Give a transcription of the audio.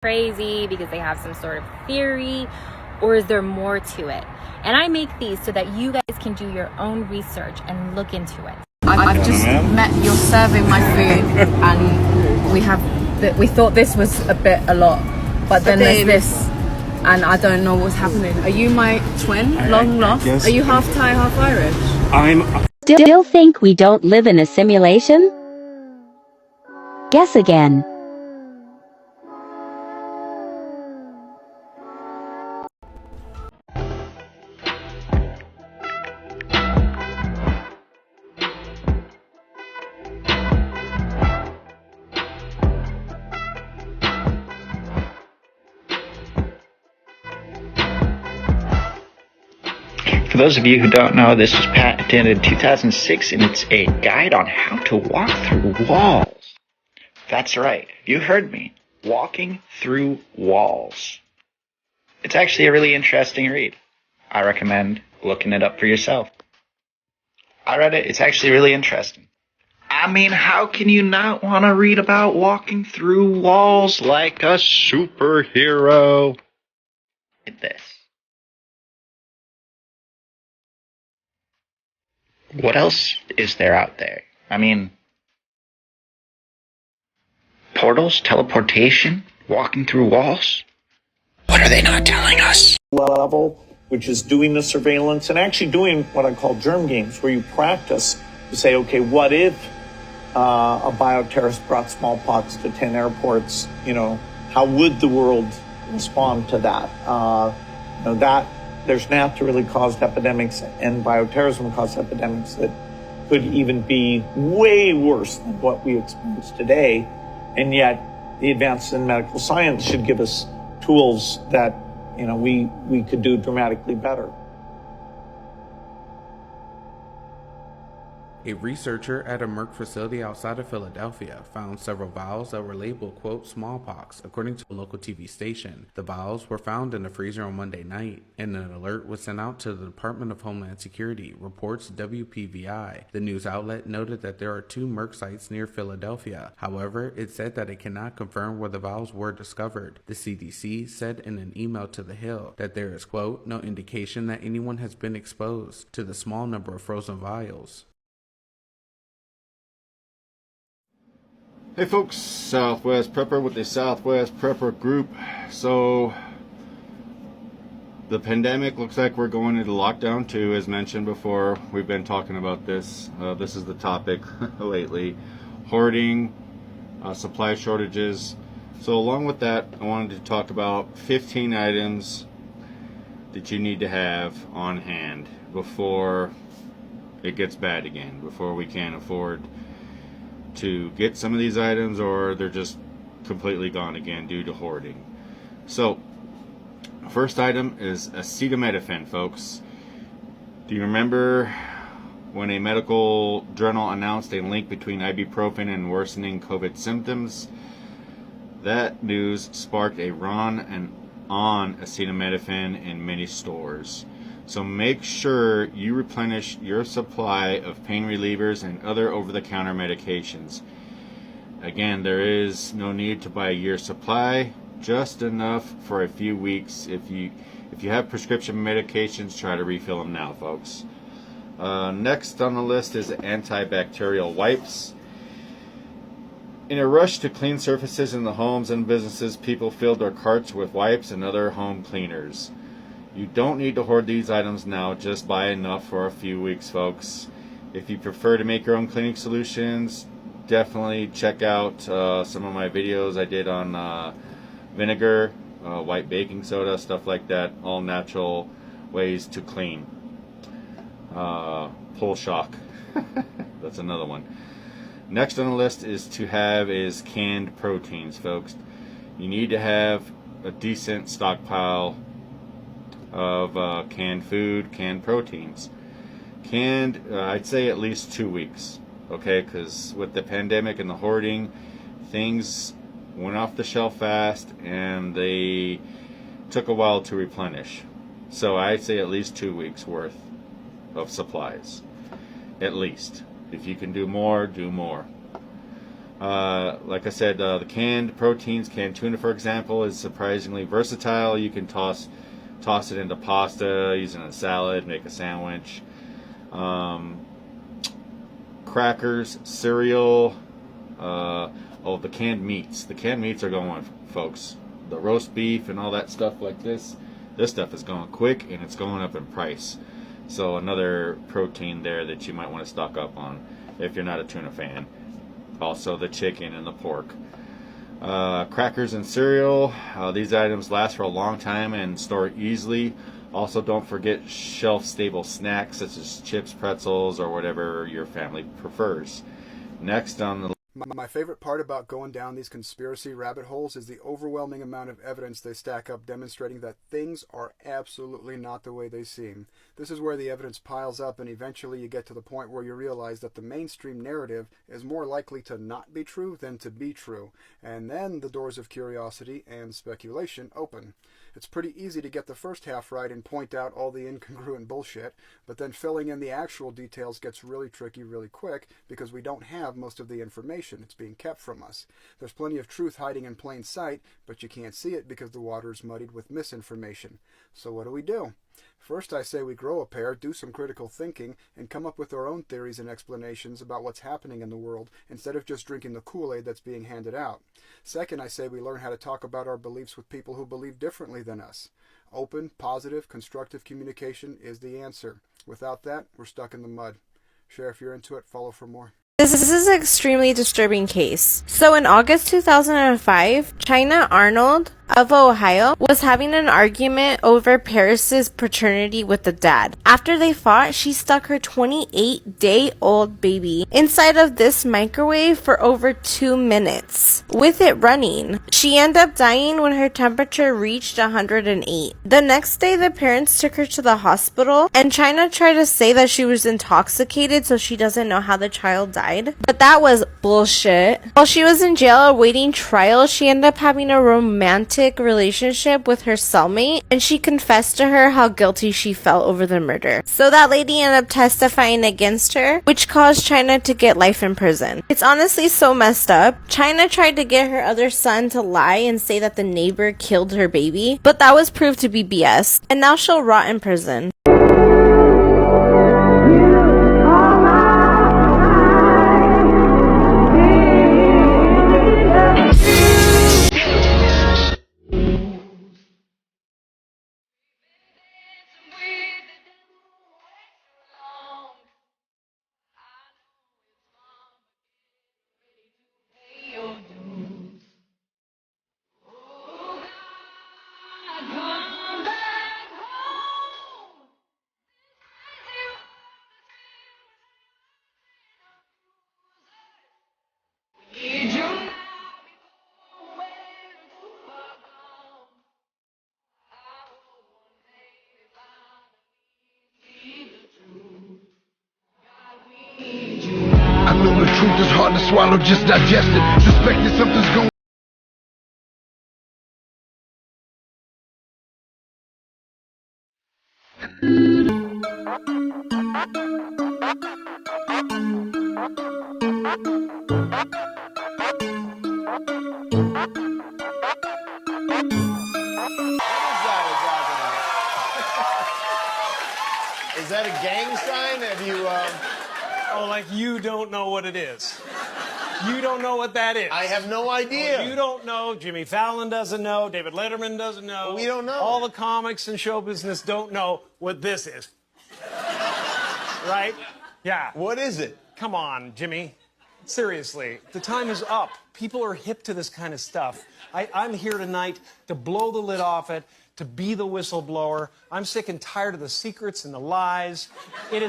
crazy because they have some sort of theory, or is there more to it? And I make these so that you guys can do your own research and look into it. I've just met, you're serving my food, and we thought this was a lot, but then there's this, and I don't know what's happening. Are you my twin, long lost? Yes. Are you half Thai, half Irish? I'm Still think we don't live in a simulation? Guess again. For those of you who don't know, this was patented in 2006, and it's a guide on how to walk through walls. That's right, you heard me. Walking through walls. It's actually a really interesting read. I recommend looking it up for yourself. I read it. It's actually really interesting. I mean, how can you not want to read about walking through walls like a superhero? Like this. What else is there out there? I mean, portals, teleportation, walking through walls? What are they not telling us? Level, which is doing the surveillance and actually doing what I call germ games, where you practice to say, okay, what if a bioterrorist brought smallpox to 10 airports? You know, how would the world respond to that? That there's naturally caused epidemics, and bioterrorism caused epidemics that could even be way worse than what we experience today. And yet the advances in medical science should give us tools that, we could do dramatically better. A researcher at a Merck facility outside of Philadelphia found several vials that were labeled, quote, smallpox, according to a local TV station. The vials were found in the freezer on Monday night, and an alert was sent out to the Department of Homeland Security, reports WPVI. The news outlet noted that there are 2 Merck sites near Philadelphia. However, it said that it cannot confirm where the vials were discovered. The CDC said in an email to The Hill that there is, quote, no indication that anyone has been exposed to the small number of frozen vials. Hey folks, Southwest Prepper with the Southwest Prepper Group. So, the pandemic looks like we're going into lockdown 2, as mentioned before. We've been talking about this. This is the topic lately. Hoarding, supply shortages. So along with that, I wanted to talk about 15 items that you need to have on hand before it gets bad again, before we can't afford to get some of these items, or they're just completely gone again due to hoarding. So, first item is acetaminophen, folks. Do you remember when a medical journal announced a link between ibuprofen and worsening COVID symptoms? That news sparked a run on acetaminophen in many stores. So make sure you replenish your supply of pain relievers and other over-the-counter medications. Again, there is no need to buy a year's supply, just enough for a few weeks. If you have prescription medications, try to refill them now, folks. Next on the list is antibacterial wipes. In a rush to clean surfaces in the homes and businesses, people filled their carts with wipes and other home cleaners. You don't need to hoard these items now, just buy enough for a few weeks, folks. If you prefer to make your own cleaning solutions, definitely check out some of my videos I did on vinegar, white baking soda, stuff like that. All natural ways to clean. Pull shock. That's another one. Next on the list is canned proteins, folks. You need to have a decent stockpile of canned food, canned proteins. Canned, I'd say at least 2 weeks, okay? Because with the pandemic and the hoarding, things went off the shelf fast and they took a while to replenish. So I'd say at least 2 weeks worth of supplies, at least. If you can do more, do more. Like I said, the canned proteins, canned tuna, for example, is surprisingly versatile. You can toss it into pasta, use it in a salad, make a sandwich. Crackers, cereal, the canned meats. The canned meats are going, folks. The roast beef and all that stuff like this stuff is going quick and it's going up in price. So another protein there that you might want to stock up on if you're not a tuna fan. Also the chicken and the pork. Crackers and cereal. These items last for a long time and store easily. Also, don't forget shelf-stable snacks such as chips, pretzels, or whatever your family prefers. Next on the My favorite part about going down these conspiracy rabbit holes is the overwhelming amount of evidence they stack up demonstrating that things are absolutely not the way they seem. This is where the evidence piles up and eventually you get to the point where you realize that the mainstream narrative is more likely to not be true than to be true. And then the doors of curiosity and speculation open. It's pretty easy to get the first half right and point out all the incongruent bullshit, but then filling in the actual details gets really tricky really quick because we don't have most of the information. It's being kept from us. There's plenty of truth hiding in plain sight, but you can't see it because the water is muddied with misinformation. So what do? First, I say we grow a pair, do some critical thinking, and come up with our own theories and explanations about what's happening in the world instead of just drinking the Kool-Aid that's being handed out. Second, I say we learn how to talk about our beliefs with people who believe differently than us. Open, positive, constructive communication is the answer. Without that, we're stuck in the mud. Share if you're into it, follow for more. This is an extremely disturbing case. So in August 2005, China Arnold of Ohio was having an argument over Paris's paternity with the dad. After they fought, she stuck her 28-day-old baby inside of this microwave for over 2 minutes with it running. She ended up dying when her temperature reached 108. The next day, the parents took her to the hospital, and China tried to say that she was intoxicated so she doesn't know how the child died. But that was bullshit. While she was in jail awaiting trial, she ended up having a romantic relationship with her cellmate, and she confessed to her how guilty she felt over the murder. So that lady ended up testifying against her, which caused China to get life in prison. It's honestly so messed up. China tried to get her other son to lie and say that the neighbor killed her baby, but that was proved to be BS, and now she'll rot in prison. I know the truth is hard to swallow, just digest it. Suspecting something's going. Is that a gang sign? Have you, Oh, like you don't know what it is. You don't know what that is. I have no idea. Well, you don't know. Jimmy Fallon doesn't know. David Letterman doesn't know. We don't know. All the comics and show business don't know what this is. Right? Yeah. What is it? Come on, Jimmy. Seriously, the time is up. People are hip to this kind of stuff. I'm here tonight to blow the lid off it, to be the whistleblower. I'm sick and tired of the secrets and the lies. It is